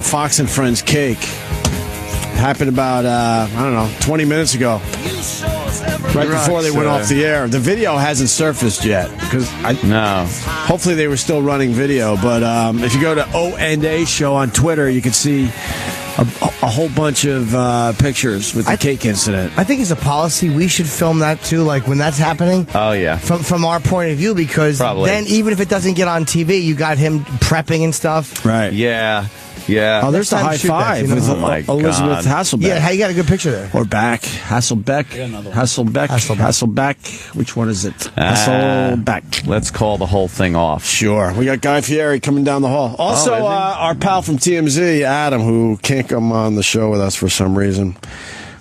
Fox and Friends cake. Happened about, 20 minutes ago. Right before they went off the air. The video hasn't surfaced yet. No. Hopefully they were still running video. But if you go to O&A Show on Twitter, you can see a whole bunch of pictures with the cake incident. I think it's a policy. We should film that, too, like when that's happening. Oh, yeah. From our point of view, because then even if it doesn't get on TV, you got him prepping and stuff. Right. Yeah. Yeah. Oh, there's the high five with Elizabeth Hasselbeck. Yeah, you got a good picture there. Or back. Hasselbeck. Which one is it? Hasselbeck. Let's call the whole thing off. Sure. We got Guy Fieri coming down the hall. Also, our pal from TMZ, Adam, who can't come on the show with us for some reason.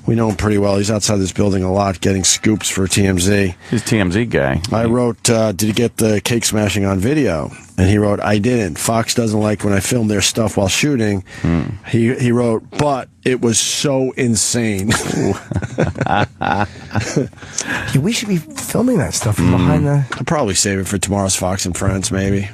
We know him pretty well. He's outside this building a lot getting scoops for TMZ. He's a TMZ guy. I wrote, did you get the cake smashing on video? And he wrote, I didn't. Fox doesn't like when I film their stuff while shooting. He wrote, but it was so insane. We should be filming that stuff from behind the... I'll probably save it for tomorrow's Fox and Friends, maybe.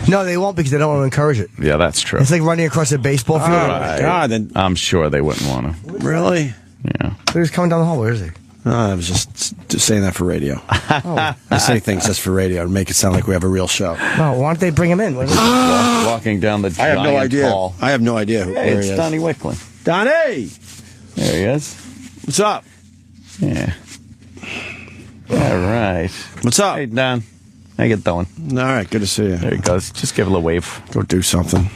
No, they won't because they don't want to encourage it. Yeah, that's true. It's like running across a baseball field. Oh, my God. Then, I'm sure they wouldn't want to. Really? Yeah. They're just coming down the hall. Where is he? No, I was just saying that for radio. I say things just for radio to make it sound like we have a real show. No, why don't they bring him in? Walking down the giant I have no idea. hall. I have no idea where Hey, he it's is. Donnie Wicklin. Donnie! There he is. What's up? Yeah. All right. What's up? Hey, Don. How you doing? All right, good to see you. There he goes. Just give a little wave. Go do something.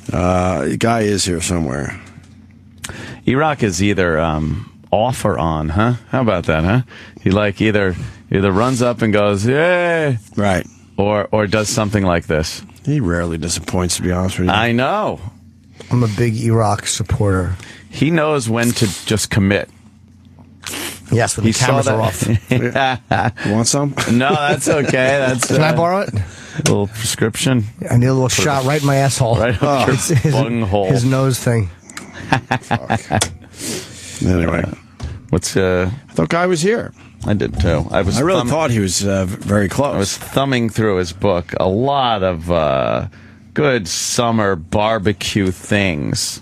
The guy is here somewhere. Erock is either off or on, huh? How about that, huh? He either runs up and goes, "Yay!" Right. Or does something like this. He rarely disappoints, to be honest with you. I know. I'm a big Erock supporter. He knows when to just commit. Yes, when the cameras are off. You want some? No, that's okay. That's Can I borrow it? A little prescription. I need a little shot right in my asshole. Right up your bunghole. His nose thing. Anyway. I thought Guy was here. I did too. I really thought he was very close. I was thumbing through his book. A lot of good summer barbecue things.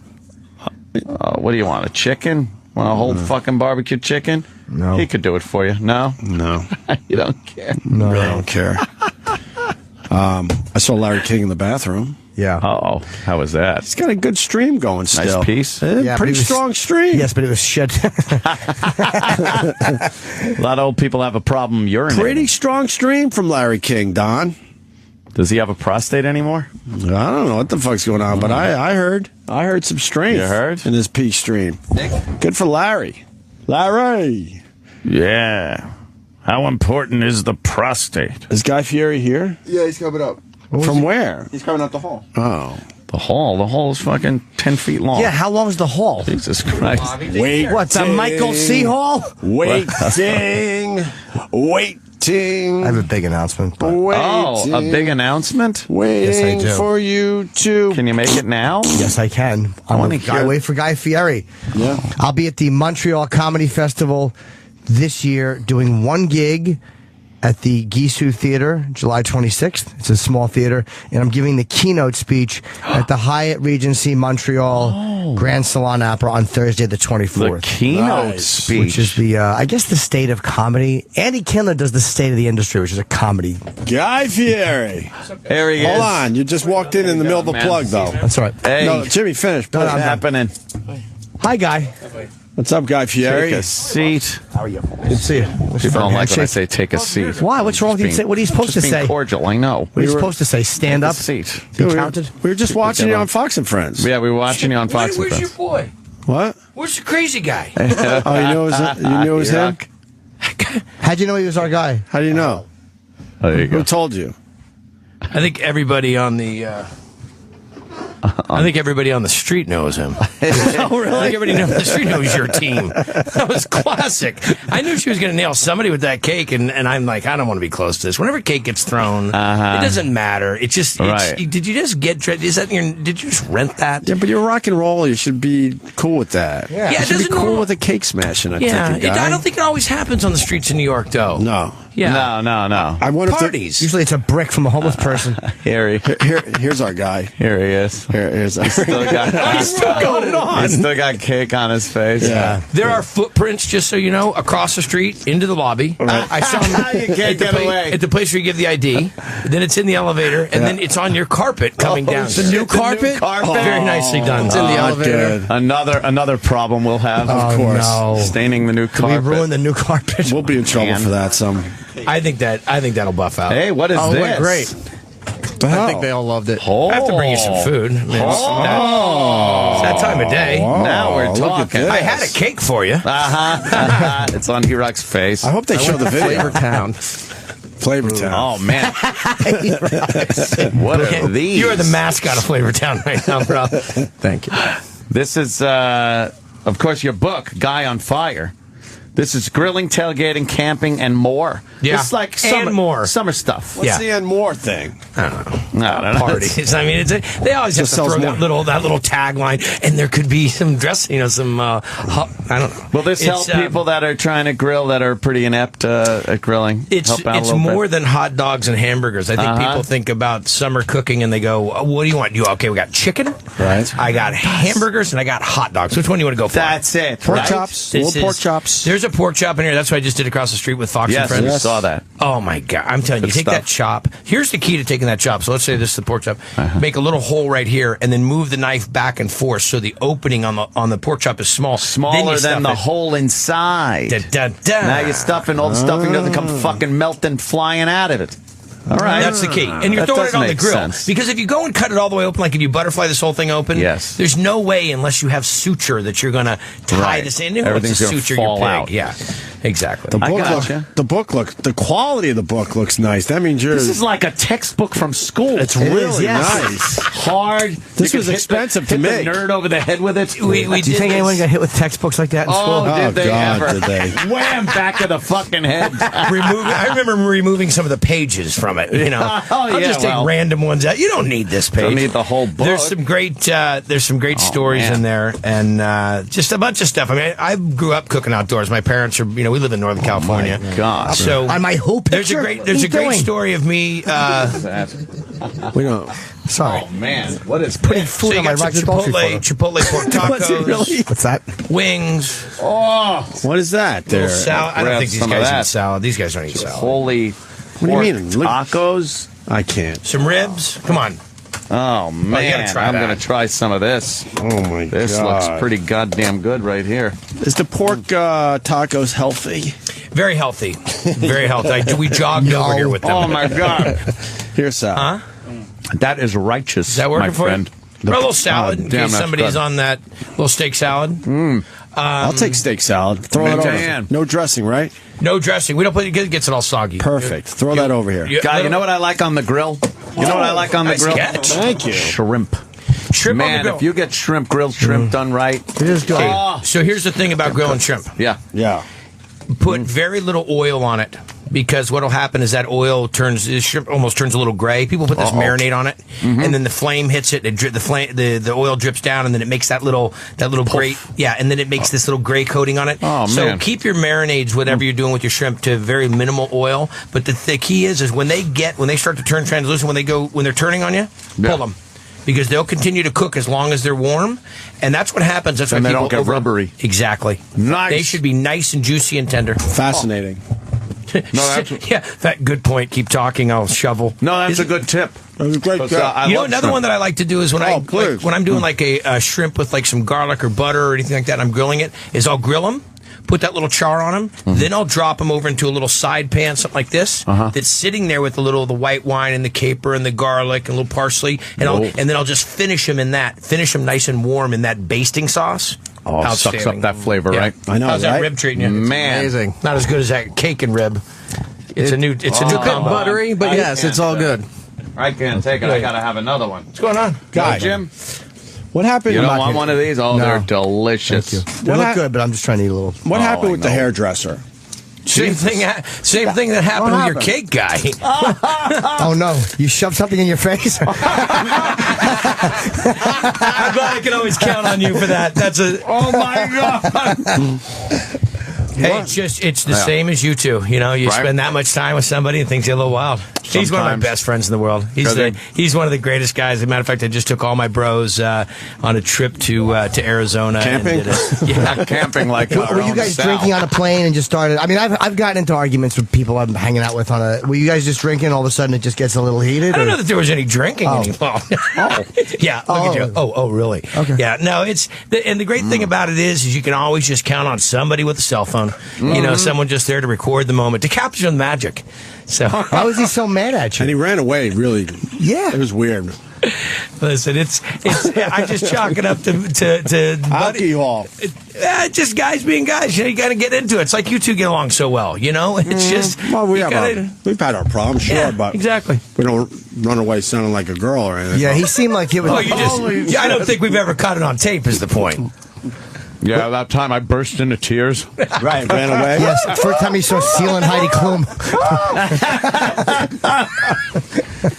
What do you want, a chicken? Want a whole fucking barbecue chicken? No. He could do it for you. No? No. You don't care? No. Really don't care. I saw Larry King in the bathroom. Yeah. Uh-oh. How was that? He's got a good stream going still. Nice piece? Yeah, pretty strong stream. Yes, but it was shit. A lot of old people have a problem urinating. Pretty strong stream from Larry King, Don. Does he have a prostate anymore? I don't know what the fuck's going on, but I heard some strength. You heard? In his peace stream. Good for Larry. Larry. Yeah. How important is the prostate? Is Guy Fieri here? Yeah, he's coming up. From where? He's coming up the hall. Oh. The hall is fucking 10 feet long. Yeah, how long is the hall? Jesus Christ. Wait. What's a Michael C. Hall? Waiting. Waiting. I have a big announcement. But Waiting. A big announcement? Waiting Yes, I do. for you to. Can you make it now? yes, I can. I wanna want to hear- wait for Guy Fieri. Yeah. I'll be at the Montreal Comedy Festival this year doing one gig at the Gisu Theater, July 26th. It's a small theater. And I'm giving the keynote speech at the Hyatt Regency Montreal Grand Salon Opera on Thursday the 24th. The keynote Nice. speech. Which is the, I guess, the state of comedy. Andy Kindler does the state of the industry, which is a comedy. Guy Fieri. There he is. Hold on. You just walked in the middle of a man. plug, though. That's all right. Hey, No, Jimmy, finish. No, what's I'm done. happening? Hi, Guy. What's up, Guy Fieri? Take a seat. How are you? Good to see you. People don't like when I say take a seat. Why? What's wrong with you? What are you supposed to Just being say? cordial, I know. What are you supposed to say? Stand Take a up? seat. Be we, were, counted? we were just watching you on Fox and Friends. Yeah, we were watching you on Fox and Where's your Friends. boy? What? Where's the crazy guy? Oh, you knew it was him? How'd you know he was our guy? How do you know? Oh, there you Who go. told you? I think everybody on the. I think everybody on the street knows him. Oh, really? I think everybody on the street knows your team. That was classic. I knew she was going to nail somebody with that cake, and I'm like, I don't want to be close to this. Whenever cake gets thrown, it doesn't matter. It just, Right. did you just get? Is that did you just rent that? Yeah, but you're rock and roll. You should be cool with that. Yeah. You it should be doesn't cool know- with a cake smashing. Yeah, I I don't think it always happens on the streets of New York, though. No. Yeah. No. I wonder Parties. Usually it's a brick from a homeless person. Here's our guy. Here he is. Here's our Still got, He's still going on. he's still got cake on his face. Yeah. There are footprints, just so you know, across the street into the lobby. I saw them You can't get away. at the place where you give the ID. Then it's in the elevator, and then it's on your carpet coming down. The new carpet? Very nicely done. It's in the elevator. Good. Another problem we'll have. Of course. No. Staining the new We carpet. ruined the new carpet. We'll be in trouble Man. for that. I think that'll buff out. Hey, what is Oh, this? went great. The hell? I think they all loved it. Oh. I have to bring you some food. I mean, it's that time of day. Now we're look at talking. this. I had a cake for you. It's on Erock's face. I hope they show the video. Flavor Town. Flavor Town. Oh, man. What are these? You are the mascot of Flavor Town right now, bro. Thank you. This is, of course, your book, Guy on Fire. This is grilling, tailgating, camping, and more. Yeah. It's like And more. summer stuff. What's Yeah. the and more thing? I don't know. Parties. I mean, they always have Just to sells throw more. that little tagline, and there could be some some I don't know. Will this help people that are trying to grill that are pretty inept at grilling? It's Help out a it's little more bit? than hot dogs and hamburgers. I think people think about summer cooking and they go, oh, "What do you want? Okay, we got chicken, Right. I got hamburgers, and I got hot dogs. Which one do you want to go for?" That's it. Pork right? chops. This Little pork is- chops. There's a pork chop in here. That's what I just did across the street with Fox and Yes, Friends. we saw that. Oh my God! I'm telling you, Good take stuff. that chop. Here's the key to taking that chop. So let's say this is the pork chop. Make a little hole right here, and then move the knife back and forth so the opening on the pork chop is small. Then Smaller you stuff than the it. hole inside. Da, da, da. Now you're stuffing, all the stuffing doesn't come fucking melting, flying out of it. All right. That's the key. And you're That throwing does it on the make grill. sense. Because if you go and cut it all the way open, like if you butterfly this whole thing open, Yes. there's no way unless you have suture that you're going to tie Right. this in. Who wants Everything's to gonna suture fall your pig? out. Yeah, exactly. The I book, gotcha. the quality of the book looks nice. That means you're. This is like a textbook from school. It's really yes. nice. hard. This You was could hit expensive to hit make. the nerd over the head with it. We Do you did think anyone this. got hit with textbooks like that in school? Oh, did they God, ever? did they? Wham! Back of the fucking head. I remember removing some of the pages from it. You know, I'll yeah, just take well. random ones out. You don't need this page. Don't need the whole book. There's some great stories man. in there, and just a bunch of stuff. I mean, I grew up cooking outdoors. My parents are, we live in Northern California. God. So On my who there's a picture? great What are you doing? story of me. We don't. Sorry. Oh man, what is Putting this? food So on you my got some Roger Daltrey photo. Chipotle pork Was it tacos, really? What's that? wings, Oh, What is that there? little salad. I don't grab think these some of guys that. eat salad. These guys don't eat salad. holy! do you mean? Look- Tacos? I can't. Some ribs. Come on. Oh man, try I'm that. gonna try some of this. Oh my This god. looks pretty goddamn good right here. Is the pork tacos healthy? Very healthy. Very healthy. We jogged over here with them. Oh my god, Here's Sal. Huh? that is righteous. Is that working my for friend. you? Or a little salad in damn, case that's somebody's good. on that little steak salad. I'll take steak salad. Throw it Man. over. No dressing, right? No dressing. We don't put it. Gets it all soggy. Perfect. Throw that over here. Guy, you know what I like on the grill? You know what I like on the Nice grill? catch. Thank you. Shrimp. Shrimp on the Man, grill. if you get grilled shrimp done right. It is good. Oh, So here's the thing about grilling shrimp. yeah. Yeah. Put very little oil on it because what'll happen is that oil the shrimp almost turns a little gray. People put this marinade on it, and then the flame hits it. The oil drips down, and then it makes that little gray. Yeah, and then it makes this little gray coating on it. Oh, so man. keep your marinades, whatever you're doing with your shrimp, to very minimal oil. But the key is when they start to turn translucent, when they're turning on you, pull them. Because they'll continue to cook as long as they're warm, and that's what happens. That's why And they people don't get rubbery. Exactly. Nice. They should be nice and juicy and tender. Fascinating. Yeah, that good point. Keep talking. I'll shovel. No, that's a good tip. That was a great job. I You know, love another shrimp. one that I like to do is when please. when I'm doing like a shrimp with like some garlic or butter or anything like that, I'm grilling it. Is I'll grill them, put that little char on them, then I'll drop them over into a little side pan, something like this, that's sitting there with the white wine and the caper and the garlic and a little parsley, and then I'll just finish them in that. Finish them nice and warm in that basting sauce. Oh, it sucks up Outstanding. that flavor, Yeah. right? I know, How's that right? rib treating you? Man. Amazing. Not as good as that cake and rib. It's a new It's a bit combo. buttery, but yes, it's all good. I can't take it. I gotta have another one. What's going on? Guy. Jim, What happened? you don't not want here. one of these? Oh, No. they're delicious. They What look hap- good, but I'm just trying to eat a little. What happened I with the know. hairdresser? Same thing that happened with your happened? cake guy. Oh no! You shoved something in your face. I'm glad I can always count on you for that. That's a Oh my god! Hey, it's the same as you two. You know, you spend that much time with somebody and things get a little wild. He's one of my best friends in the world. He's one of the greatest guys. As a matter of fact, I just took all my bros on a trip to Arizona. Camping? Not camping like Were you guys drinking on a plane and just started? I mean, I've gotten into arguments with people I'm hanging out with on a. Were you guys just drinking? All of a sudden, it just gets a little heated. I don't know that there was any drinking anymore. Yeah. Look at you. Oh, really? Okay. Yeah. No, and the great thing about it is you can always just count on somebody with a cell phone. You know, someone just there to record the moment, to capture the magic. So why was he so mad at you? And he ran away, really. Yeah. It was weird. Listen, it's I just chalk it up to Hockey hall. Just guys being guys. You know, you got to get into it. It's like you two get along so well. You know, it's just we've had our problems, sure, but exactly. We don't run away sounding like a girl or anything. Yeah, he seemed like it was. I don't think we've ever caught it on tape. Is the point? Yeah, that time I burst into tears. Right, ran away. Yes, first time he saw Seal and Heidi Klum.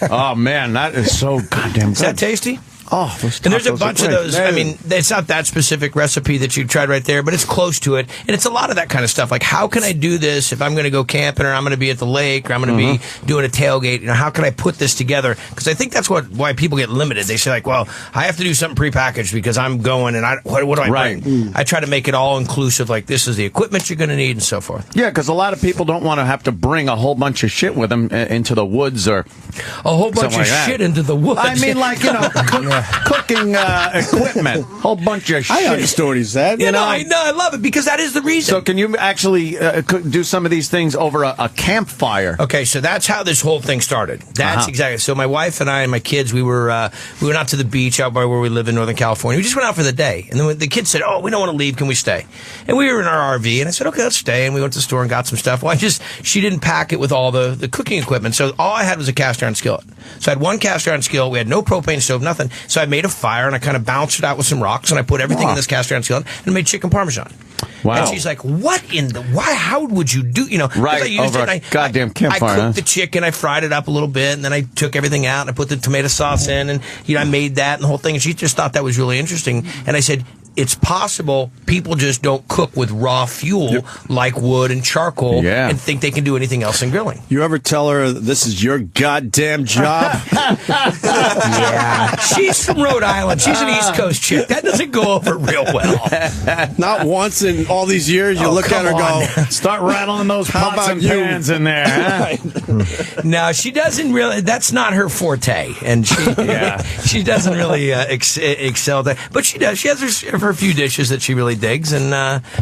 Oh man, that is so goddamn good. Is that tasty? Oh, and there's a bunch of those. I mean, it's not that specific recipe that you tried right there, but it's close to it. And it's a lot of that kind of stuff. Like, how can I do this if I'm going to go camping or I'm going to be at the lake or I'm going to be doing a tailgate? You know, how can I put this together? Because I think that's why people get limited. They say, like, well, I have to do something prepackaged because I'm going and what do I bring? I try to make it all inclusive. Like, this is the equipment you're going to need and so forth. Yeah, because a lot of people don't want to have to bring a whole bunch of shit with them into the woods or a whole bunch of shit into the woods. I mean, like, you know, cooking equipment, whole bunch of shit. I understood what he said. You know, I love it because that is the reason. So can you actually do some of these things over a campfire? Okay, so that's how this whole thing started. That's exactly. So my wife and I and my kids, we went out to the beach out by where we live in Northern California. We just went out for the day, and then the kids said, "Oh, we don't want to leave. Can we stay?" And we were in our RV, and I said, "Okay, let's stay." And we went to the store and got some stuff. Well, she didn't pack it with all the cooking equipment, so all I had was a cast iron skillet. So I had one cast iron skillet. We had no propane stove, nothing. So I made a fire and I kind of bounced it out with some rocks and I put everything in this cast iron skillet and made chicken parmesan. Wow. And she's like, "What in the why? How would you do? You know, right over a goddamn campfire." I cooked the chicken, I fried it up a little bit, and then I took everything out and I put the tomato sauce in, and I made that and the whole thing. And she just thought that was really interesting. And I said, it's possible people just don't cook with raw fuel like wood and charcoal and think they can do anything else in grilling. You ever tell her this is your goddamn job? Yeah. She's from Rhode Island. She's an East Coast chick. That doesn't go over real well. Not once in all these years you look at her and go, start rattling those pots and pans in there. Huh? No, she doesn't really. That's not her forte. And she doesn't really excel at that. But she does. She has her few dishes that she really digs, and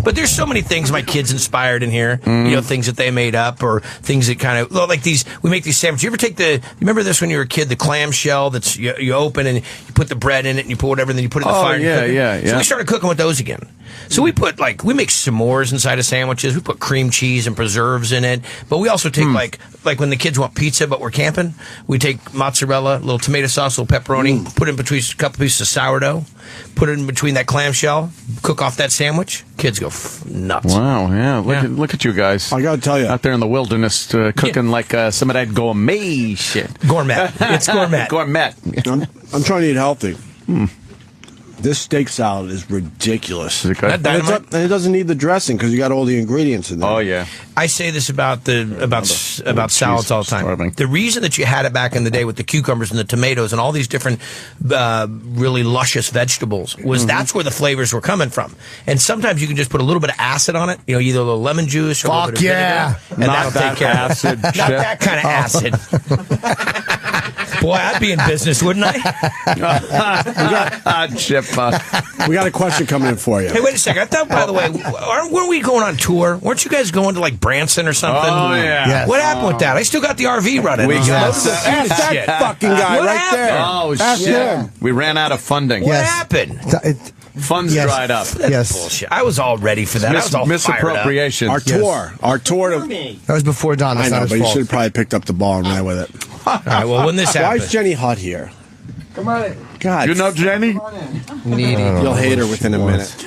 but there's so many things my kids inspired in here. You know, things that they made up or things that kind of like these. We make these sandwiches. You ever take you remember this when you were a kid? The clam shell that's you open and you put the bread in it and you put whatever, and then you put it in the fire. Yeah. So we started cooking with those again. So we put we make s'mores inside of sandwiches. We put cream cheese and preserves in it. But we also take like when the kids want pizza, but we're camping, we take mozzarella, a little tomato sauce, a little pepperoni, put it in between a couple pieces of sourdough, put it in between that clamshell, cook off that sandwich. Kids go nuts. Wow, yeah. Look at you guys. I gotta tell you, out there in the wilderness, cooking like some of that gourmet shit. Gourmet. It's gourmet. Gourmet. I'm trying to eat healthy. This steak salad is ridiculous. Is it good? And it doesn't need the dressing because you got all the ingredients in there. Oh yeah. I say this about salads all the time. Starving. The reason that you had it back in the day with the cucumbers and the tomatoes and all these different really luscious vegetables was that's where the flavors were coming from. And sometimes you can just put a little bit of acid on it, you know, either a little lemon juice or a little bit of vinegar, and that'll take care of it. Not that kind of acid. Boy, I'd be in business, wouldn't I? We got a question coming in for you. Hey, wait a second. I thought, by the way, weren't we going on tour? Weren't you guys going to like Branson or something? Oh, yeah. Yes. What happened with that? I still got the RV running. Ask that fucking guy What right happened? there. Oh, Ask shit. him. We ran out of funding. What Yes. happened? Funds dried up. Yes. Bullshit. I was all ready for that. I was all misappropriation. Our tour to. That was before Don. That's I know, not but his you fault. should have probably picked up the ball and ran with it. All right, well, when this Why happened. is Jenny Hutt here? Come on. God, You know Jenny? you'll hate her within a minute.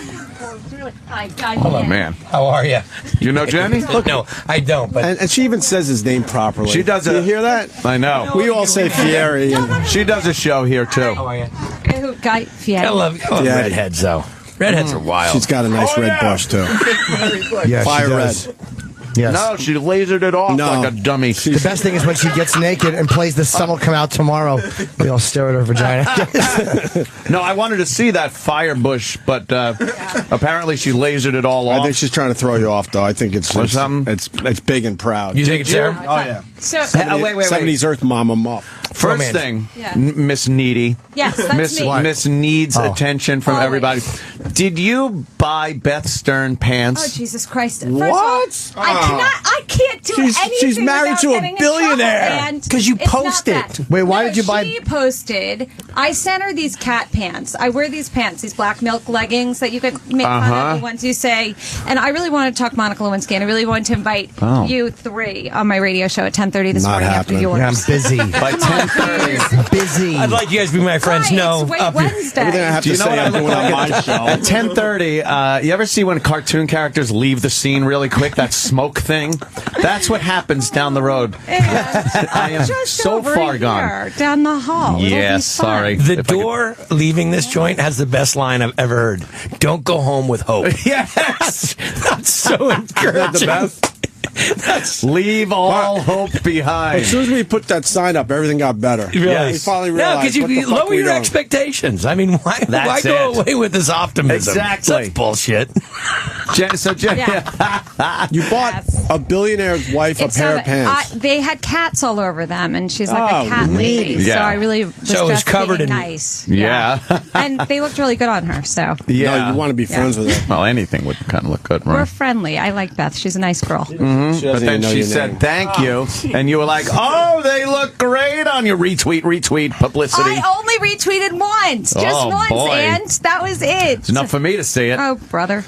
Oh man. How are you? You know Jenny? No, I don't. But And she even says his name properly. She does Do you it. hear that? I know. We all say Fieri. And She does a show here too. how are you? Guy Fieri. I love Yeah. redheads, though. Redheads are wild. She's got a nice red bush, too. Yeah, Fire she red. does. Yes. No, she lasered it off like a dummy. The best thing is when she gets naked and plays "The Sun Will Come Out Tomorrow." We all stare at her vagina. No, I wanted to see that fire bush, but apparently she lasered it all off. I think she's trying to throw you off, though. I think it's big and proud. You think it's there? Oh, yeah. So, wait. 70s Earth Mama Muff. First Romance. thing, Yeah. Miss Needy. yes, that's me. Miss needs attention from Always. everybody. Did you buy Beth Stern pants? Oh, Jesus Christ. First What? Of all, I can't do anything she's married without to a getting in billionaire. trouble, and 'Cause you it's not posted. that. Wait, why No, did you buy- She posted. I sent her these cat pants. I wear these pants, these black milk leggings that you could make fun of the ones you say. And I really wanted to talk to Monica Lewinsky, and I really wanted to invite you three on my radio show at 10:30 this Not morning happening. after yours. Yeah, I'm busy. By 10:30. Busy. I'd like you guys to be my friends. Hi, No, it's up here. Wednesday. Everything I have Do to you know say what I I'm look doing on like my show. At 10:30, you ever see when cartoon characters leave the scene really quick? That smoke thing? That's what happens down the road. I am Just so over far here, gone. down the hall. It'll be Yes, fun. sorry. The If I could- door leaving this joint has the best line I've ever heard. Don't go home with hope. Yes! That's so encouraging. The best. Leave all hope behind. As soon as we put that sign up, everything got better. Yes. We finally No, realized because you what the fuck lower we your doing. expectations. I mean, why That's go it. away with this optimism? Exactly. That's bullshit. Jen, Yeah. You bought Yes. a billionaire's wife a It's pair not of pants. they had cats all over them, and she's like Oh, a cat lady. neat. So Yeah. I really was So it was just covered being in- nice. Yeah. And they looked really good on her. So Yeah. No, you want to be friends with her. Well, anything would kind of look good, we're right? friendly. I like Beth. She's a nice girl. She But doesn't then even know she your said, name. thank you. And you were like, oh, they look great on your retweet publicity. I only retweeted once, just Oh, once, boy. and that was it. It's enough for me to see it. Oh, brother.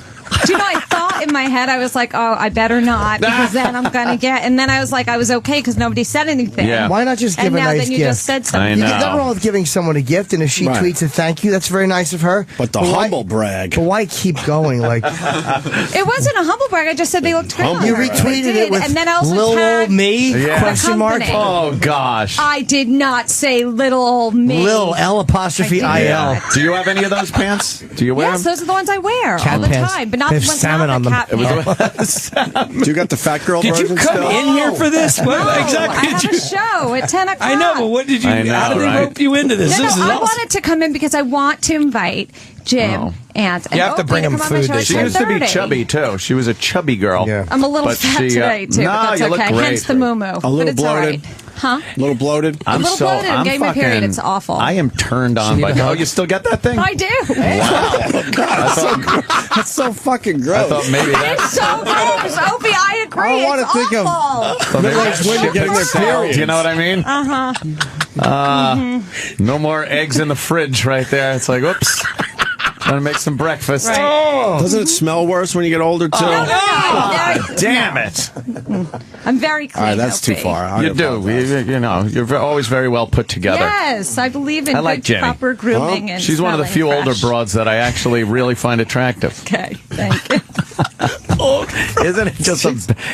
Do you know, I thought in my head, I was like, oh, I better not, because then I'm going to get, and then I was like, I was okay because nobody said anything. Yeah. Why not just give And a now nice then you gift? just said I something. know. You get nothing wrong with giving someone a gift, and if she Right. tweets a thank you, that's very nice of her. But the why- humble brag. But why keep going? Like It wasn't a humble brag. I just said they looked great. on you her. retweeted I it did. with and then I also little old tagged me? Yeah. Question mark. company. Oh, gosh. I did not say little old me. Lil L apostrophe I did IL. not. Do you have any of those pants? Do you wear Yes, them? those are the ones I wear Cat all the pants. time, but not They the have ones salmon not on the them. cat pants. Do you got the fat girl Did version you come still? in here for this? What No, exactly I did have you? a show at 10 o'clock. I know, but what did you? I know, how did they right? rope you into this? No, This is I awesome. wanted to come in because I want to invite Jim Oh. and You have to Opie bring him come on my food show at this She year. used to be 10:30. chubby, too. She was a chubby girl. Yeah. I'm a little But fat she, today, too, no, but that's you look okay. great. Hence the moo-moo. A little But it's all bloated. right. Huh? A little bloated. I'm little so, bloated. I'm I'm getting my fucking, period. It's awful. I am turned on need by. a hug? Oh, you still get that thing? I do. That's so fucking I gross. thought maybe It's so gross. Opie, I agree. I wanna it's think of- awful. Middle-aged women getting their periods. Do you know what I mean? No more eggs in the fridge right there. It's like, oops. Trying to make some breakfast. Right. Doesn't it smell worse when you get older, too? No. Damn it. I'm very clean. All right, that's too Opie. far. I You do. apologize. You know, you're always very well put together. Yes, I believe in I like good, Jenny. proper grooming. And She's one of the few smelling older fresh. broads that I actually really find attractive. Okay, thank you. Isn't it just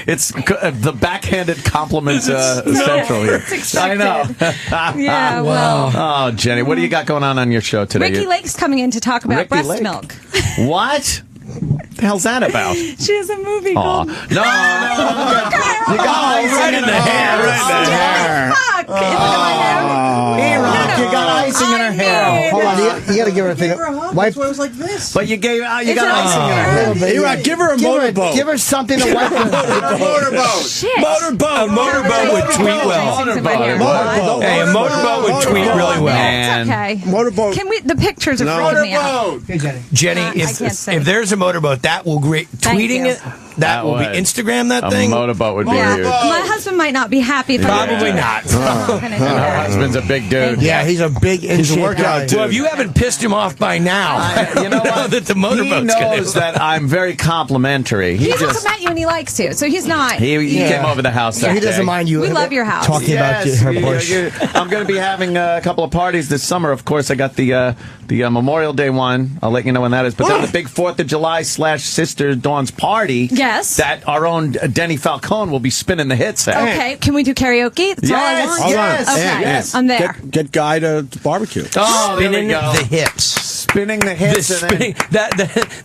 it's the backhanded compliment central here. It's I know. expected. Yeah, well. Oh, Jenny, what do you got going on your show today? Ricky Lake's coming in to talk about Ricky breast Lake? milk. What? The hell's that about? She has a movie Aw. called... No. You got right in the hair. Right in the hair. Fuck! Is it in my hair? Erock, you got icing in her hair. Hold on, you got to give her a thing. Wipe. That's why it was like this. But you gave you Is got it icing in her on hair. hair? Erock, give her a motorboat. Give her something to wipe her. motorboat. Shit. A motorboat would tweet well. Things in my hair. Motorboat. Hey, a motorboat would tweet really well. Man. It's okay. Motorboat. Can we... The pictures are No. freaking me out. Motorboat. Jenny, I can't say. if there's a motorboat, that will great. Thank Tweeting you. it, that will be would. Instagram that A thing. motorboat would be Yeah, huge. my husband might not be happy if Probably not. Her husband's a big dude. Yeah, he's a big He's a workout dude. Well, if you haven't pissed him off by now, You know what? that the He motorboat's knows that I'm very complimentary. He hasn't met you and he likes to, so he's not. He Yeah. came over the house that He doesn't day. mind you. We love your house. Talking about Yes, her bush. I'm going to be having a couple of parties this summer. Of course, I got the Memorial Day one. I'll let you know when that is. But then the big 4th of July / Sister Dawn's party. Yes. That our own Denny Falcone will be spinning the hits at. Okay, can we do karaoke? That's all I Yes, want. Hold on. yes, Okay, yes. I'm there. Get Guy to barbecue. Oh, there spinning we go. the hips. spinning the hits. The spinning,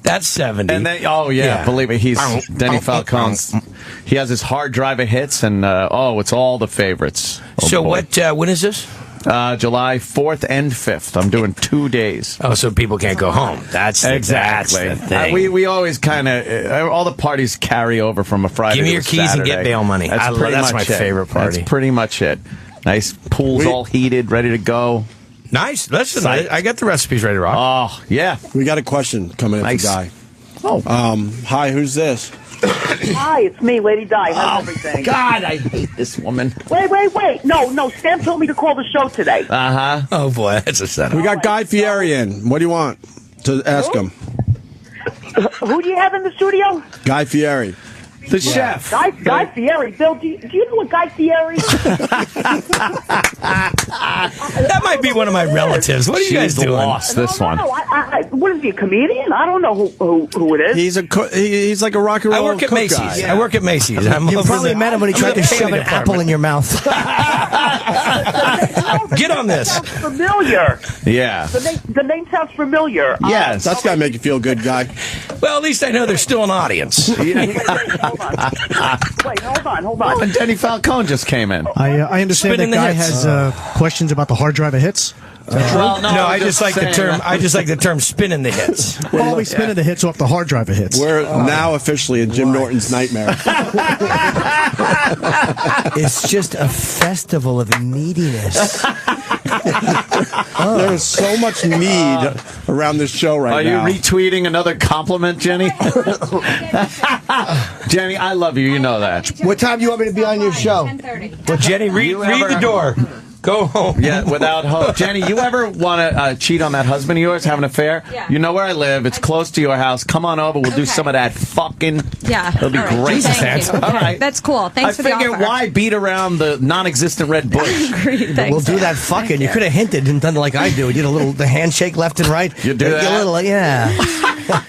that's 70. And then, oh yeah, believe me, he's Denny Falcone's. He has his hard drive of hits, and it's all the favorites. Oh, so boy. when is this? July 4th and 5th. I'm doing 2 days. Oh, so people can't go home. That's the thing. We always kind of all the parties carry over from a Friday. Give me to your a keys Saturday. and get bail money. That's my favorite party. That's pretty much it. Nice pools all heated, ready to go. Nice. Listen, I got the recipes ready to rock. Oh yeah. We got a question coming in Nice. for Guy. Oh. Hi, who's this? Hi, it's me, Lady Di. How's everything? God, I hate this woman. Wait. No. Stan told me to call the show today. Oh, boy. That's a setup. We got Guy Fieri in. What do you want to ask him? Who do you have in the studio? Guy Fieri. The chef. Guy Fieri. Bill, do you know a Guy Fieri? That might be one of my relatives. What are you guys She's doing? lost this one. No. What is he, a comedian? I don't know who it is. He's like a rock and roll I work at cook Macy's. guy. I work at Macy's. I'm You over probably the- met him when he I'm tried in to the shove an payment apple in your mouth. Get on this. Sounds familiar. Yeah. The name sounds familiar. Yes. That's got to make you feel good, Guy. Well, at least I know there's still an audience. Hold on. And Denny Falcone just came in. I understand Spinning that the Guy hits. has questions about the hard drive of hits. Well, No, I just like the term. I just like the term spinning the hits. We're always spinning the hits off the hard drive of hits. We're now officially in Jim Norton's nightmare. It's just a festival of neediness. There's so much need around this show Are right you now. retweeting another compliment, Jenny? Jenny, I love you. You know that. What time do you want me to be on your show? 10:30. Jenny, read the door. Go home. Yeah, without hope. Jenny, you ever want to cheat on that husband of yours, have an affair? Yeah. You know where I live. It's close to your house. Come on over. We'll do some of that fucking... Yeah. It'll be All right. great. Thank you. All right. That's cool. Thanks for the I figure offer. why beat around the non-existent red bush? Great, thanks. We'll do that fucking. You could have hinted and done like I do. You did the handshake left and right. You do that? A little, yeah.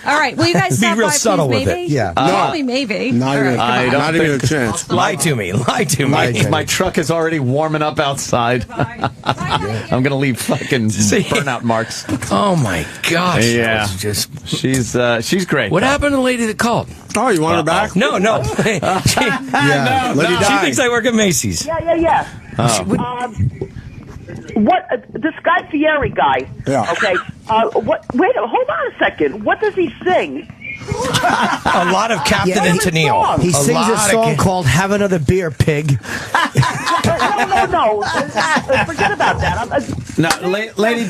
All right. Will you guys Be stop real by, subtle please, with maybe? it. Yeah. Probably maybe. Not All even, right, I come don't not even a chance. Lie to me. My truck is already warming up outside. I'm going to leave fucking burnout marks. Oh my gosh. Yeah. That was just. She's great. What though. happened to the lady that called? Oh, you want her back? No. Yeah. Lady She Di. thinks I work at Macy's. Yeah. What this Guy Fieri guy? Yeah. Okay. What? Wait. Hold on a second. What does he sing? A lot of Captain and Tennille. He sings a lot of song called "Have Another Beer, Pig." No. Forget about that. No, Lady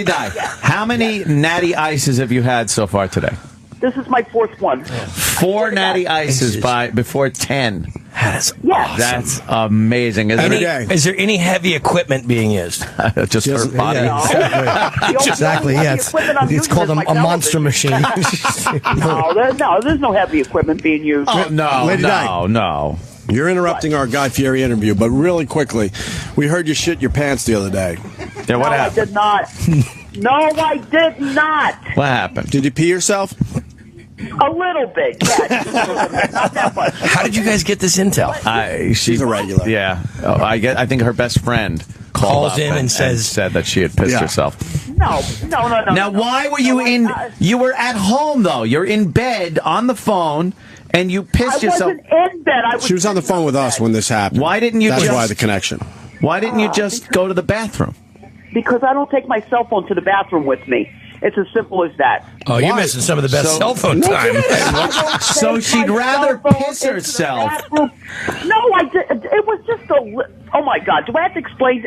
Di. How many natty ices have you had so far today? This is my fourth one. 4 natty ices before 10. That's Yes. That's amazing. Isn't Every it? day. Is there any heavy equipment being used? Just her body. Yeah, exactly. Yeah, it's called a monster machine. There's no heavy equipment being used. Oh, no, Lady Di. no. You're interrupting our Guy Fieri interview, but really quickly, we heard you shit your pants the other day. Yeah, what I happened? did not. No, I did not. What happened? Did you pee yourself? A little bit, yes. Not that much. How did you guys get this intel? She's a regular. Yeah. I think her best friend Calls up in and said that she had pissed Yeah. herself. No. Now, why were you in? You were at home though. You're in bed on the phone, and you I pissed yourself. wasn't in bed. She was on the phone with us when this happened. Why didn't you That's just- why the connection. Why didn't you just go to the bathroom? Because I don't take my cell phone to the bathroom with me. It's as simple as that. Oh, you're missing some of the best cell phone time. So she'd rather piss herself. No, I did. It was just oh my God! Do I have to explain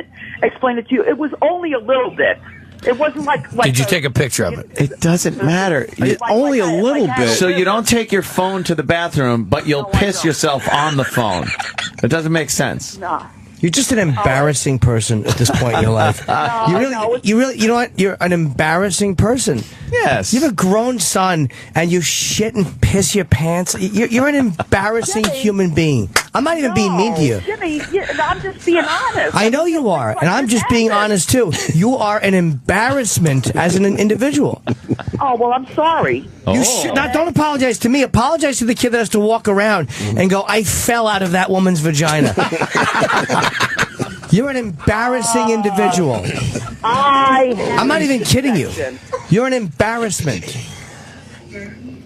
it to you? It was only a little bit. It wasn't like. Did you take a picture of it? It doesn't matter. Only a little bit. So you don't take your phone to the bathroom, but you'll piss yourself on the phone. It doesn't make sense. Nah. You're just an embarrassing person at this point in your life. You know what? You're an embarrassing person. Yes. You have a grown son, and you shit and piss your pants. You're an embarrassing human being. I'm not even being mean to you. Jimmy, I'm just being honest. I know you are, and I'm just being honest too. You are an embarrassment as an individual. Oh, well, I'm sorry. You should not. Don't apologize to me. Apologize to the kid that has to walk around and go, "I fell out of that woman's vagina." You're an embarrassing individual. I'm not even kidding you. You're an embarrassment.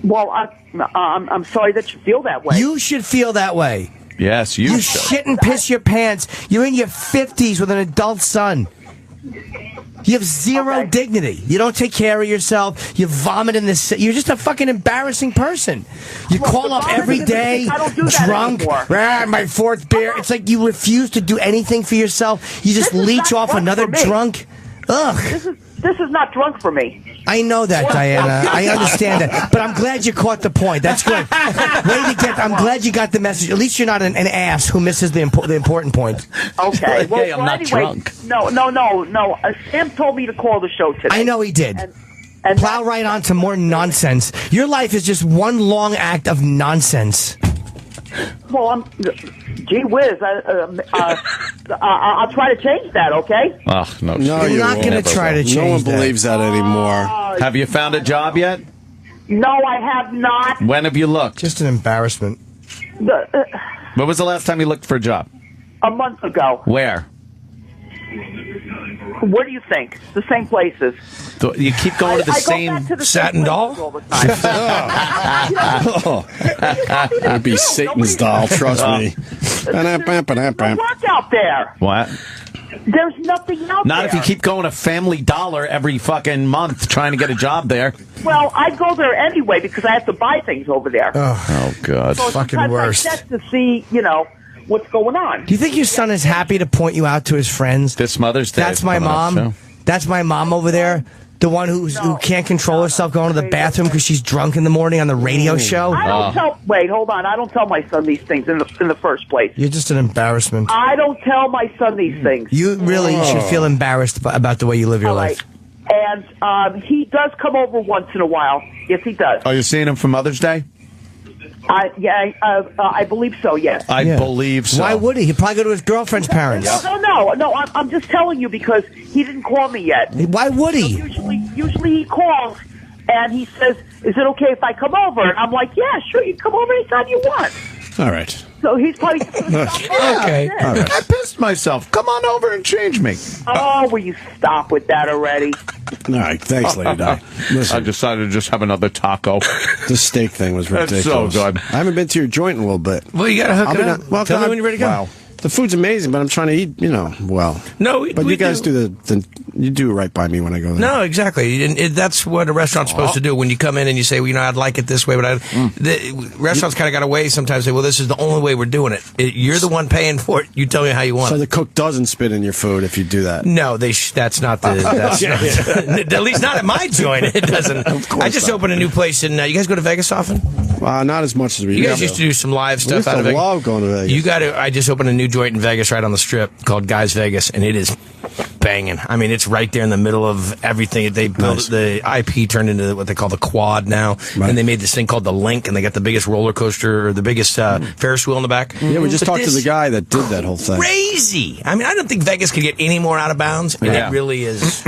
Well, I'm sorry that you feel that way. You should feel that way. Yes, You shit and piss your pants. You're in your 50s with an adult son. You have zero dignity. You don't take care of yourself. You vomit in the. You're just a fucking embarrassing person. You call up every day, drunk. My fourth beer. It's like you refuse to do anything for yourself. You just leech off another drunk. Ugh. This is not drunk for me. I know that, Diana. I understand that. But I'm glad you caught the point. That's good. I'm glad you got the message. At least you're not an ass who misses the important point. Okay. Well, I'm not drunk. No. Sam told me to call the show today. I know he did. And plow right on to more nonsense. Your life is just one long act of nonsense. Well, gee whiz, I'll try to change that, okay? Oh, no, you're not going to try to change that. No one believes that anymore. Have you found a job yet? No, I have not. When have you looked? Just an embarrassment. When was the last time you looked for a job? A month ago. Where? What do you think? The same places. You keep going to the same Satin doll? It would be Satan's doll, trust me. Work out there. What? There's nothing out there. Not if you keep going to Family Dollar every fucking month trying to get a job there. Well, I go there anyway because I have to buy things over there. Oh God. So fucking worst. I check to see, what's going on. Do you think your son is happy to point you out to his friends? This Mother's Day. That's my mom. That's my mom over there. The one who can't control herself going to the bathroom because she's drunk in the morning on the radio show. I don't tell. Wait, hold on. I don't tell my son these things in the first place. You're just an embarrassment. I don't tell my son these things. You really should feel embarrassed about the way you live your life. And he does come over once in a while. Yes, he does. Are you seeing him for Mother's Day? I believe so, yes. I believe so. Why would he? He'd probably go to his girlfriend's parents. No. I'm just telling you because he didn't call me yet. Why would he? So usually he calls and he says, "Is it okay if I come over?" And I'm like, "Yeah, sure, you come over anytime you want." All right. So he's probably just going to stop. Okay. Right. I pissed myself. Come on over and change me. Oh, will you stop with that already? All right, thanks, Lady Di. Listen, I decided to just have another taco. the steak thing was ridiculous. That's so good. I haven't been to your joint in a little bit. Well, you got to hook it up. Well, Tell me when you're ready to go. Wow. The food's amazing, but I'm trying to eat, well. No, but we you guys do you do right by me when I go there. No, exactly. And that's what a restaurant's supposed to do. When you come in and you say, well, I'd like it this way, but the restaurants kind of got away sometimes. Say, well, this is the only way we're doing it. You're the one paying for it. You tell me how you want so it. So the cook doesn't spit in your food if you do that. No, that's not the. That's not, at least not at my joint. It doesn't. Of course I just opened a new place in. You guys go to Vegas often? Not as much as we. You guys used to do some live stuff out of Vegas. I love going to Vegas. You got to. I just opened a new joint in Vegas, right on the Strip, called Guys Vegas, and it is banging. I mean, it's right there in the middle of everything. They built the IP turned into what they call the Quad now, and they made this thing called the Link, and they got the biggest roller coaster or the biggest Ferris wheel in the back. Yeah, we just talked to the guy that did that whole thing. Crazy. I mean, I don't think Vegas could get any more out of bounds, and it really is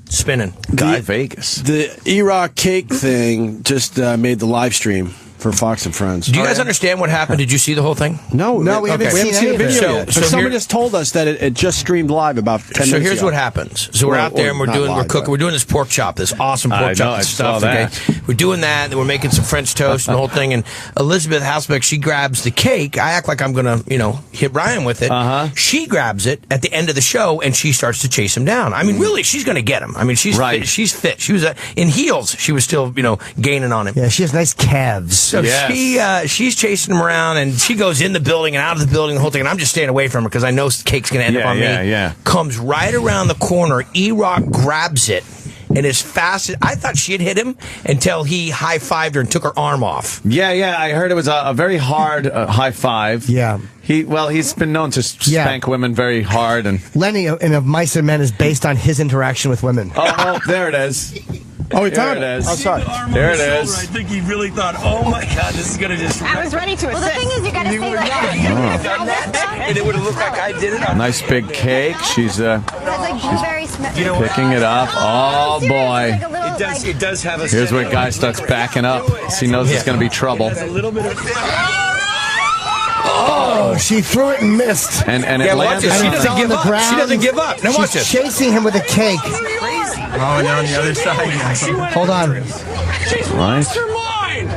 spinning. Guy Vegas. The Erock cake thing just made the live stream for Fox and Friends. Do you guys understand what happened? Did you see the whole thing? No, we haven't seen the video it. yet. But someone just told us that it just streamed live about 10 minutes ago. So here's what happens. So we're out there and we're cooking. We're doing this pork chop, this awesome pork chop stuff. Okay, we're doing that. And we're making some French toast and the whole thing. And Elizabeth Hausbeck, she grabs the cake. I act like I'm gonna, hit Ryan with it. She grabs it at the end of the show and she starts to chase him down. I mean, really, she's gonna get him. I mean, she's fit. She's fit. She was in heels. She was still, gaining on him. Yeah, she has nice calves. So she's chasing him around, and she goes in the building and out of the building, the whole thing, and I'm just staying away from her because I know cake's going to end up on me. Yeah. Comes right around the corner. Erock grabs it, and as fast as I thought she'd hit him until he high-fived her and took her arm off. Yeah, I heard it was a very hard high five. Yeah. He's been known to spank women very hard. And Lenny in Of Mice and Men is based on his interaction with women. Oh, there it is. Oh, there it is. Oh, sorry. There it is. I think he really thought, oh my God, this is going to just... I was ready to assist. Well, the thing is, you got to say that. And it would have looked like I did it. Nice big cake. She's picking it up. Oh, boy. It does have a... Here's where guy starts backing up. He knows it's going to be trouble. It has a little bit of... Oh, she threw it and missed. And it Yeah, watch landed. it. She And it doesn't fell on give the up. ground. She doesn't give up. Now watch She's this. chasing him with a cake. Oh, and on the other side. Hold on. Right.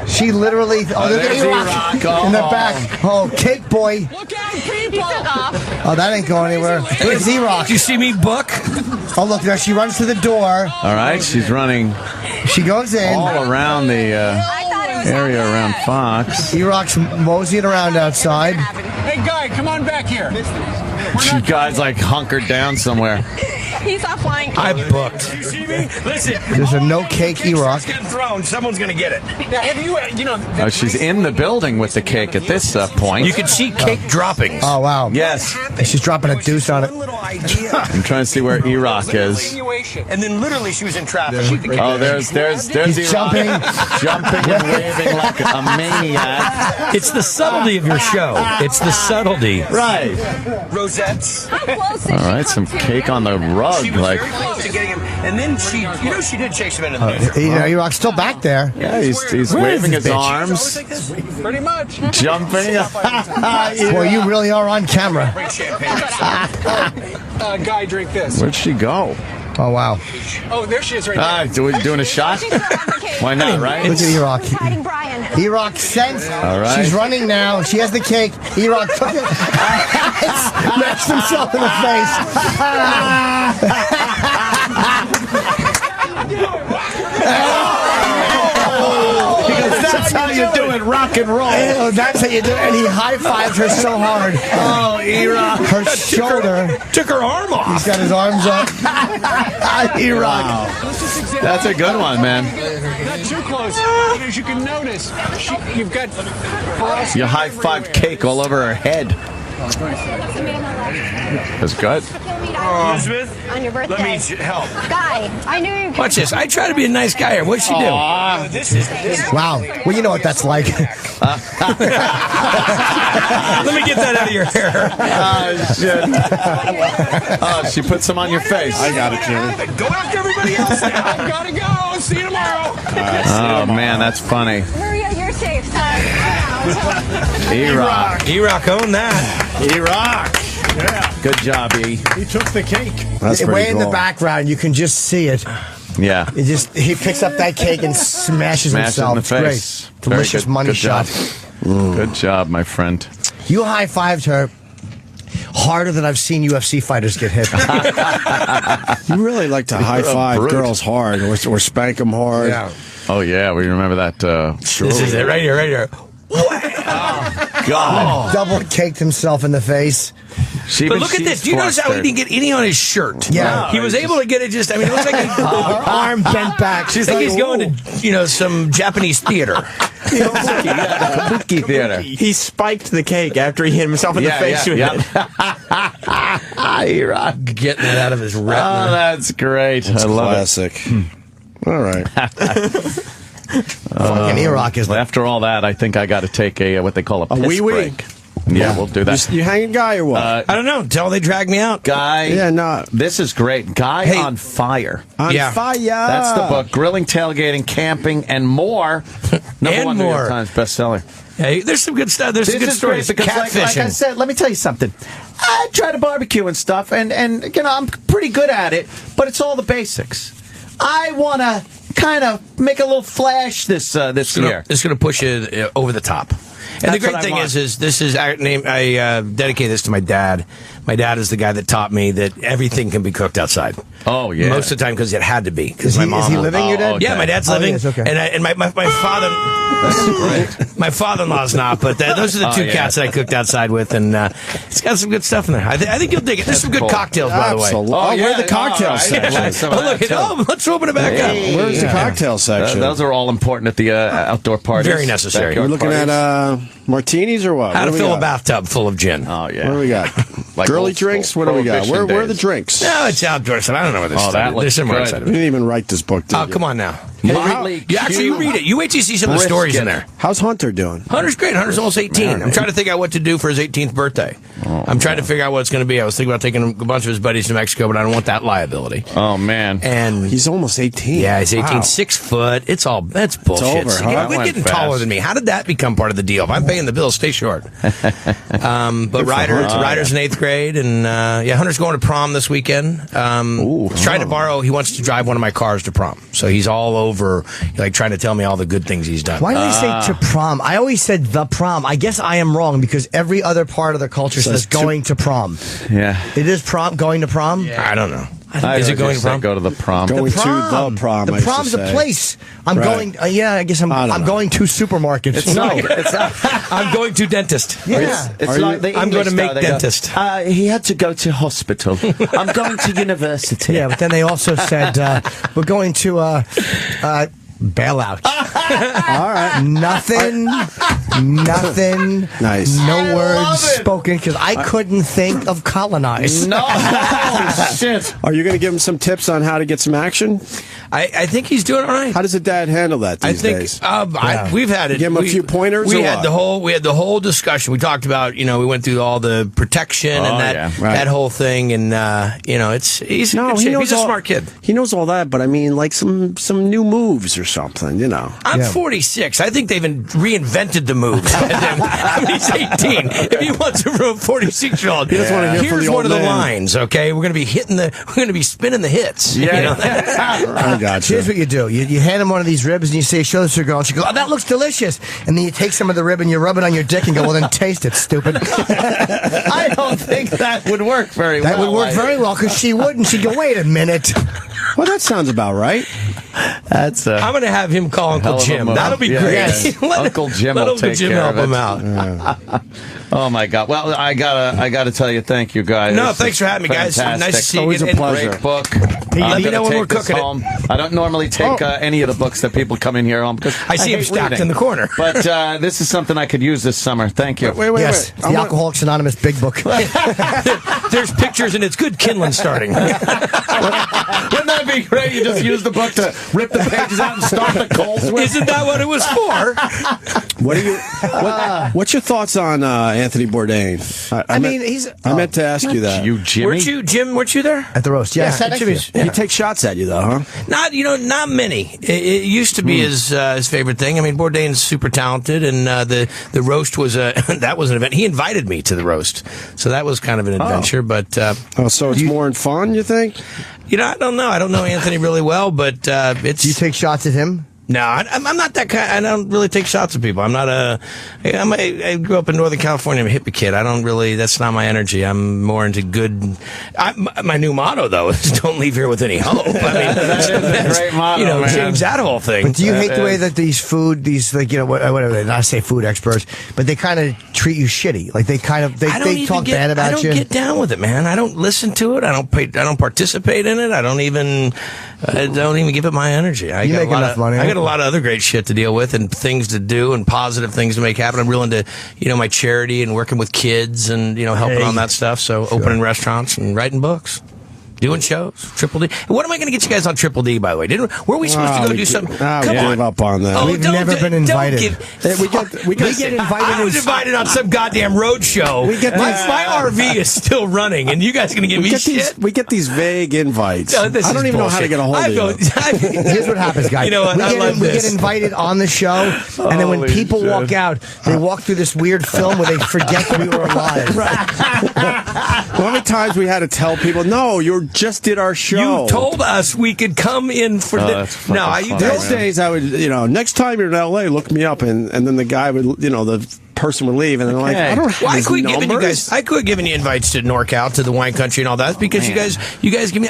She literally. Oh, look at there's Erock Erock. in the back. Oh, cake boy. Look out, people! He took off. Oh, that ain't going anywhere. Where's Erock? Did you see me book? Oh, look, now she runs to the door. All right, she's running She goes in. all around the I thought it was area around Fox. Erock's moseying around outside. Hey, guy, come on back here. She guy's like hunkered down somewhere. He's off flying. I booked. You see me? Listen. There's a no cake Erock. Getting thrown. Someone's gonna get it. Now, have you know? Oh, she's in the building with the cake at this point. You can see cake droppings. Oh, wow. Yes. She's dropping a deuce on it. One little idea. I'm trying to see where Erock is. And then literally she was in traffic. Oh, there's He's Erock. jumping. Jumping and waving like a maniac. It's the subtlety of your show. It's the subtlety. Right. Rosettes. How close is All she? right, some cake on the rug. She was Like, very close to getting him. And then she did chase him into the news. Erock's still back there. yeah, he's waving his arms, Pretty much. jumping. Boy, you really are on camera. Bring champagne. Guy, drink this. Where'd she go? Oh, wow. Oh, there she is right there. Doing a shot? She's throwing the cake. Why not, right? Look at Erock. Hiding Brian. Erock sensed. All right. She's running now. She has the cake. Erock took it. Smashed himself in the That's how you do it, rock and roll. face. Oh, that's how you do it. And he high-fived her so hard. Oh, Erock. Her shoulder. Took her arm off. He's got his arms up. Erock. That's a good one, man. Not too close. As you can notice, you've got. You high-fived cake all over her head. That's good. Elizabeth, On your birthday. let me help. Guy, I knew you could. Watch this. I try to be a nice guy here. What'd she do? This is. Wow. Well, you know what that's like. Let me get that out of your hair. Oh, shit. Oh, she put some on your face. I got it, Jimmy. Go after everybody else now. I've got to go. See you tomorrow. Oh, man, that's funny. Maria, you're safe. Erock. Erock, own that. Erock. Yeah. Good job, E. He took the cake. That's Way pretty in cool. the background, you can just see it. Yeah. He picks up that cake and smashes Smash it himself. in the It's face. great. Very Delicious good. money Good shot. job. Good job, my friend. You high-fived her harder than I've seen UFC fighters get hit. You really like to high five brute. girls hard or spank them hard. Yeah. Oh, yeah, we remember that. This is it right here, right here. God. Double caked himself in the face. But look at this. Do you notice how he didn't get any on his shirt? Yeah. He was able to get it just, I mean, it looks like Her arm bent back. she's like he's going to, some Japanese theater. Kabuki theater. He spiked the cake after he hit himself in the face with it. Erock. Getting it out of his Oh, retina. that's great. I love Classic. All right. Fucking Erock is Well, after all that, I think I got to take a what they call a piss wee-wee. break. Yeah, we'll do that. You hanging guy or what? I don't know. Until they drag me out. Guy. Yeah, no. This is great. Guy Hey. on Fire. On yeah. fire. That's the book. Grilling, tailgating, camping, and more. Number And one New York more. Times bestseller. Hey, there's some good stuff. There's some good This is great stories. because, like I Catfishing. said, let me tell you something. I try to barbecue and stuff, and I'm pretty good at it, but it's all the basics. I want to kind of make a little flash this year. It's going to push you over the top. And That's the what great I thing want. is this is I dedicate this to my dad. My dad is the guy that taught me that everything can be cooked outside. Oh, yeah. Most of the time because it had to be. Because Is my he, mom. is he living, your dad? okay. Yeah, my dad's Oh, living, he is, okay. and my father. My father-in-law's not, but those are the two yeah. cats that I cooked outside with, and it's got some good stuff in there. I think you'll dig it. There's some good cool. cocktails, by the way. Absolutely. Oh, Where yeah. the cocktail All right. section? Yeah. Some of Oh, look that, at too. let's open it back up. Where's the cocktail section? Those are all important at the outdoor parties. Very necessary. We're looking at martinis or what? How What to do we fill a got? bathtub full of gin. Oh, yeah. What do we got? Like Girly old school drinks? What do we got? Prohibition Where are the days. drinks? No, it's outdoors, and I don't know what this Oh, is. that looks There's some more good. excited. You didn't even write this book, did Oh, you? come on now. You read it. You wait till you see some of the stories in there. How's Hunter doing? Hunter's great. Hunter's almost 18. I'm trying to think out what to do for his 18th birthday. I'm trying to figure out what it's going to be. I was thinking about taking a bunch of his buddies to Mexico, but I don't want that liability. Oh, man. And he's almost 18. Yeah, he's 18. Wow. 6 foot. That's bullshit. It's over, huh? They're getting taller than me. How did that become part of the deal? If I'm paying the bills, stay short. But Ryder's in 8th grade, and Hunter's going to prom this weekend. He's trying to borrow. He wants to drive one of my cars to prom, so he's all over, like trying to tell me all the good things he's done. Why do they say to prom? I always said the prom. I guess I am wrong because every other part of the culture says going to prom. Yeah, it is prom. Going to prom. Yeah. I don't know. Is it going to prom? Go to the prom. Going to the prom. The prom's a place. I'm going. I guess I'm going to supermarkets. It's not. I'm going to dentist. Yeah, it's like the I'm going to make style. dentist. He had to go to hospital. I'm going to university. Yeah, but then they also said we're going to bailout. All right. Nothing. Nice. No words spoken because I couldn't think of colonize. No. Shit. Are you going to give him some tips on how to get some action? I think he's doing all right. How does a dad handle that these days? We've had it. Give him a few pointers. We had the whole discussion. We talked about we went through all the protection and that whole thing, and he's in good shape. He's a smart kid. He knows all that, but I mean, like some new moves or something. I'm 46. I think they've reinvented the moves. He's 18. If he wants to prove 46-year-old, he doesn't want to hear from here's the one old of the man. lines. Okay, we're going to be spinning the hits. Yeah. I got you. Here's what you do. You hand him one of these ribs and you say, show this to a girl. And she goes, oh, that looks delicious. And then you take some of the rib and you rub it on your dick and go, well, then taste it, stupid. I don't think that would work very well. That would work very well because she wouldn't. She'd go, wait a minute. Well, that sounds about right. That's I'm going to have him call Uncle Jim. That'll be great. Uncle Jim will take care help of it. him out. Yeah. Oh my God! Well, I gotta tell you, thank you guys. No, thanks for having me, guys. Fantastic. Nice to see you. Always a pleasure. Great book. Let me know when we're cooking home. I don't normally take any of the books that people come in here home because I see them stacked reading. in the corner. But this is something I could use this summer. Thank you. Wait. Yes, the Alcoholics Anonymous Big Book. There's pictures and it's good kindling starting. Wouldn't that be great? You just use the book to rip the pages out and start the coals with. Isn't that what it was for? What's your thoughts on Anthony Bourdain? I meant to ask you that. You, Jimmy? Weren't you there? At the roast, yeah. He takes shots at you, though, huh? Not many. It used to be his favorite thing. I mean, Bourdain's super talented, and the roast was that was an event. He invited me to the roast, so that was kind of an adventure. But so it's more fun, you think? I don't know. I don't know Anthony really well, but it's. Do you take shots at him? No, I'm not that kind. I don't really take shots at people. I'm not I grew up in Northern California. I'm a hippie kid. I don't really. That's not my energy. I'm more into good. My new motto though is "Don't leave here with any hope." I mean, that's a great motto, man. James that whole thing. But do you hate the way that these whatever, not say food experts, but they kind of treat you shitty? Like they talk bad about you. I don't get down with it, man. I don't listen to it. I don't participate in it. I don't even give it my energy. You make enough money. I got a lot of other great shit to deal with and things to do and positive things to make happen. I'm real into, my charity and working with kids and, helping on that stuff. So opening restaurants and writing books. Doing shows, Triple D. What am I going to get you guys on Triple D, by the way? Were we supposed to go do something? Come on. Gave up on that. We've never been invited. We get invited. I was invited on some goddamn road show. My RV is still running, and you guys are going to give me shit? We get these vague invites. No, I don't even know how to get a hold of you. Here's what happens, guys. You know what? We get invited on the show, and then when people walk out, they walk through this weird film where they forget we were alive. How many times we had to tell people, no, you just did our show. You told us we could come in for this. No, those days I would, next time you're in L.A., look me up, and then the guy would, the person would leave, and they're like, I don't have his numbers. I could give you invites to NorCal, to the wine country and all that, because you guys give me,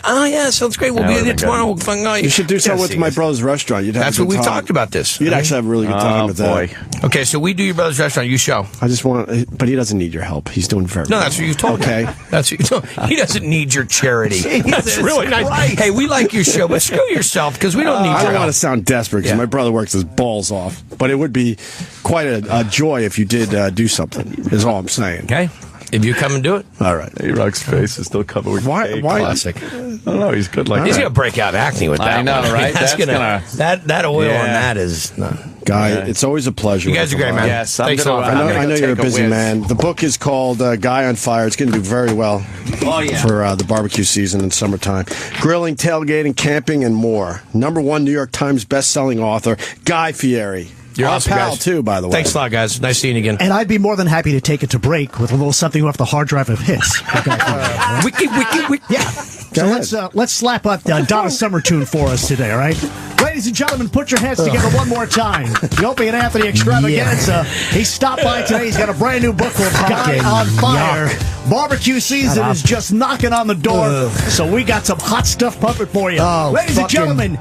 sounds great, we'll be there tomorrow, we'll fun out. You should do something with my brother's restaurant. That's what we talked about this. You'd actually have a really good time with that. Okay, so we do your brother's restaurant, you show. I just want, but he doesn't need your help. He's doing very No, that's what you told me. Okay. That's what you told me. He doesn't need your charity. That's really nice. Christ. Hey, we like your show, but screw yourself, because we don't need your help. I don't want to sound desperate, because my brother works his balls off, but it would be quite a joy if you did do something, is all I'm saying. Okay. If you come and do it. All right. Erock's face is still covered with cake. Why? Classic. I don't know. He's good like He's that. going to break out acne with that. I know, one. right? That's gonna that oil on that is. Guy, it's always a pleasure. You guys are great, man. Yes, Thanks a lot. I know you're a busy whiz. man. The book is called Guy on Fire. It's going to do very well for the barbecue season in summertime. Grilling, tailgating, camping, and more. #1 New York Times best-selling author, Guy Fieri. You're our awesome, pal, guys. too, by the way. Thanks a lot, guys. Nice seeing you again. And I'd be more than happy to take it to break with a little something off the hard drive of his. Wiki. Yeah. So let's slap up Donna Summer tune for us today, all right? Ladies and gentlemen, put your hands together one more time. The Opie and Anthony Extravaganza. He stopped by today. He's got a brand new book called Guy on Fire. Barbecue season is just knocking on the door, so we got some hot stuff pumping for you. Ladies and gentlemen,